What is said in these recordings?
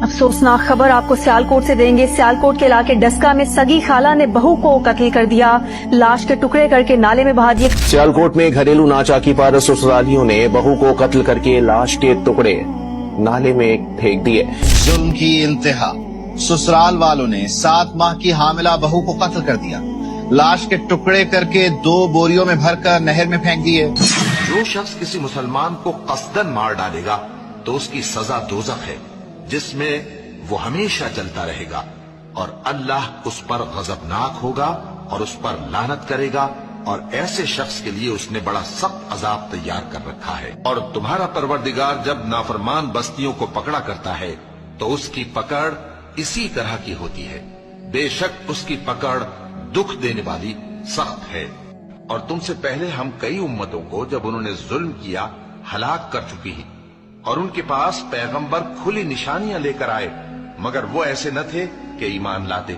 افسوسناک خبر آپ کو سیالکوٹ سے دیں گے۔ سیالکوٹ کے علاقے ڈسکا میں سگی خالہ نے بہو کو قتل کر دیا، لاش کے ٹکڑے کر کے نالے میں بہا دیے۔ سیالکوٹ میں گھریلو ناچاکی پر سسرالیوں نے بہو کو قتل کر کے لاش کے ٹکڑے نالے میں پھینک دیے۔ ظلم کی انتہا، سسرال والوں نے 7 ماہ کی حاملہ بہو کو قتل کر دیا، لاش کے ٹکڑے کر کے 2 بوریوں میں بھر کر نہر میں پھینک دیے۔ جو شخص کسی مسلمان کو قصدن مار ڈالے گا تو اس کی سزا دوزخ ہے، جس میں وہ ہمیشہ چلتا رہے گا، اور اللہ اس پر غضبناک ہوگا اور اس پر لعنت کرے گا، اور ایسے شخص کے لیے اس نے بڑا سخت عذاب تیار کر رکھا ہے۔ اور تمہارا پروردگار جب نافرمان بستیوں کو پکڑا کرتا ہے تو اس کی پکڑ اسی طرح کی ہوتی ہے، بے شک اس کی پکڑ دکھ دینے والی سخت ہے۔ اور تم سے پہلے ہم کئی امتوں کو جب انہوں نے ظلم کیا ہلاک کر چکی ہیں، اور ان کے پاس پیغمبر کھلی نشانیاں لے کر آئے، مگر وہ ایسے نہ تھے کہ ایمان لاتے۔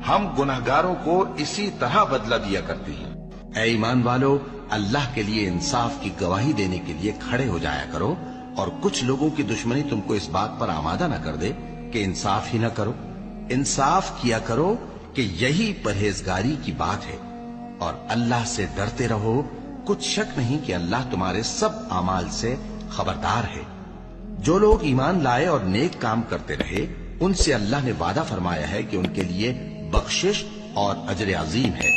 ہم گناہگاروں کو اسی طرح بدلہ دیا کرتے ہیں۔ اے ایمان والو، اللہ کے لیے انصاف کی گواہی دینے کے لیے کھڑے ہو جایا کرو، اور کچھ لوگوں کی دشمنی تم کو اس بات پر آمادہ نہ کر دے کہ انصاف ہی نہ کرو۔ انصاف کیا کرو کہ یہی پرہیزگاری کی بات ہے، اور اللہ سے ڈرتے رہو، کچھ شک نہیں کہ اللہ تمہارے سب اعمال سے خبردار ہے۔ جو لوگ ایمان لائے اور نیک کام کرتے رہے، ان سے اللہ نے وعدہ فرمایا ہے کہ ان کے لیے بخشش اور اجر عظیم ہے۔